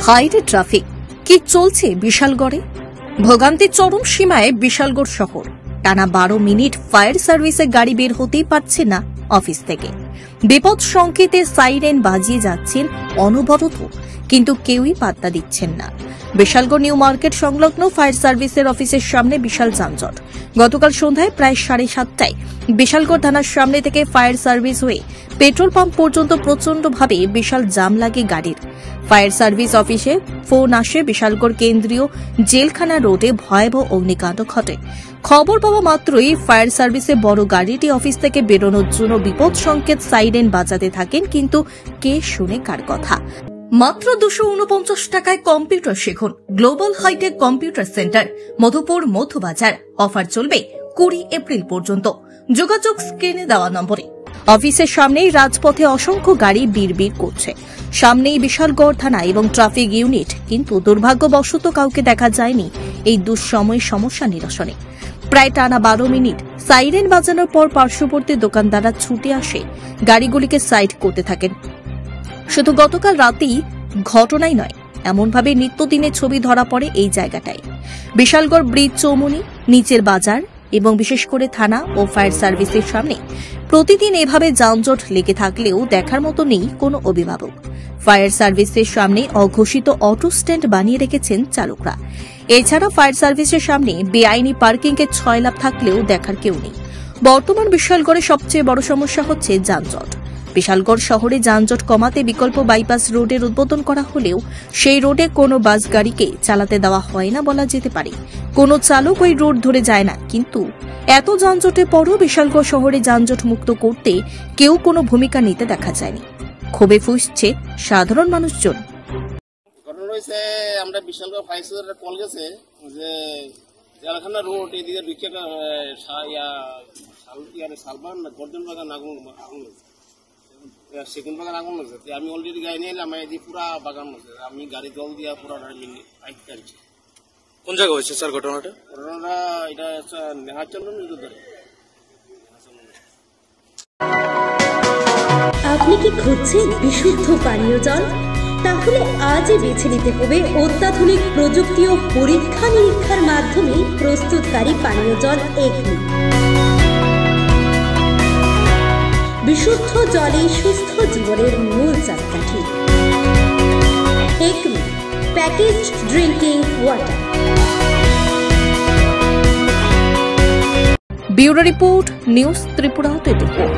হাইরে ট্রাফিক কি চলছে বিশালগড়ে। ভোগান্তির চরম সীমায় বিশালগড় শহর। টানা 12 মিনিট ফায়ার সার্ভিসে গাড়ি বের হতেই পারছে না অফিস থেকে। বিপদ সংকেতে সাইরেন বাজিয়ে যাচ্ছেন অনবরত, কিন্তু কেউই পাত্তা দিচ্ছেন না। বিশালগড় নিউ মার্কেট সংলগ্ন ফায়ার সার্ভিসের অফিসের সামনে বিশাল যানজট। গতকাল সন্ধ্যায় প্রায় 7:30টায় বিশালগড় থানার সামনে থেকে ফায়ার সার্ভিস হয়ে পেট্রোল পাম্প পর্যন্ত প্রচণ্ডভাবে বিশাল জাম লাগে গাড়ির। ফায়ার সার্ভিস অফিসে ফোন আসে বিশালগড় কেন্দ্রীয় জেলখানা রোডে ভয়াবহ অগ্নিকাণ্ড ঘটে। খবর পাওয়া মাত্রই ফায়ার সার্ভিসে বড় গাড়িটি অফিস থেকে বেরোনোর জন্য বিপদ সংকেত সাইরেন বাজাতে থাকেন, কিন্তু কে শুনে কার কথা। মাত্র 249 টাকায় কম্পিউটার শিখুন global hitech computer centre, Madhupur Madhubazar. Offer চলবে 20 এপ্রিল পর্যন্ত। যোগাযোগ স্ক্রিনে দেওয়া নম্বরে। অফিসের সামনেই রাজপথে অসংখ্য গাড়ি বিড়বিড় করছে। সামনেই বিশালগড় থানা এবং ট্রাফিক ইউনিট, কিন্তু দুর্ভাগ্যবশত কাউকে দেখা যায়নি এই দুঃসময় সমস্যা নিরসনে। প্রায় টানা 12 মিনিট সাইরেন বাজানোর পর পার্শ্ববর্তী দোকানদাররা ছুটে আসে গাড়িগুলিকে সাইড করতে থাকেন। শুধু গতকাল রাতেই ঘটনাই নয়, এমনভাবে নিত্যদিনের ছবি ধরা পড়ে এই জায়গাটায়। বিশালগড় ব্রিজ চৌমুনি, নিচের বাজার এবং বিশেষ করে থানা ও ফায়ার সার্ভিসের সামনে প্রতিদিন এভাবে যানজট লেগে থাকলেও দেখার মতো নেই কোনো অভিভাবক। ফায়ার সার্ভিসের সামনে অঘোষিত অটো স্ট্যান্ড বানিয়ে রেখেছেন চালকরা। এছাড়া ফায়ার সার্ভিসের সামনে বেআইনি পার্কিংয়ের 6 লাভ থাকলেও দেখার কেউ নেই। বর্তমান বিশালগড়ে সবচেয়ে বড় সমস্যা হচ্ছে যানজট। বিশালগড় শহরে যানজট কমাতে বিকল্প বাইপাস রোডের উদ্বোধন করা হলেও সেই রোডে কোনো বাস গাড়িকে চালাতে দেওয়া হয় না বলা যেতে পারে। কোনো চালক ওই রোড ধরে যায় না, কিন্তু এত যানজটের পরও বিশালগড় শহরে যানজট মুক্ত করতে কেউ কোনো ভূমিকা নিতে দেখা যায়নি। ক্ষোভে ফুঁসছে সাধারণ মানুষজন। ঘটনা হয়েছে, আমরা বিশালগড় ফায়ার সার্ভিসের কল গেছে যে জেলখানা রোড এদিকে ঢুকে শালবান গর্জন বাগান আগুন হয়েছে, সেগুন বাগান আগুন হয়েছে। আমি অলরেডি গাড়ি নিয়ে এলাম, এদিকে পুরা বাগান হয়েছে। আমি গাড়ি জল দিয়ে পুরা বাইক কাটছি। কোন জায়গা হয়েছে স্যার ঘটনাটা? ঘটনাটা এটা নেহাচন্দ্র মিরু ধরে। আপনি কি খুঁজছেন বিশুদ্ধ পানীয় জল? তাহলে আজই বেছে নিতে হবে অত্যাধুনিক প্রযুক্তি ও পরীক্ষা নিরীক্ষার মাধ্যমে প্রস্তুতকারী পানীয় জল একমি। বিশুদ্ধ জলে সুস্থ জীবনের মূল চাকাঠি। Acme packaged drinking water. Bureau report, news Tripura 24।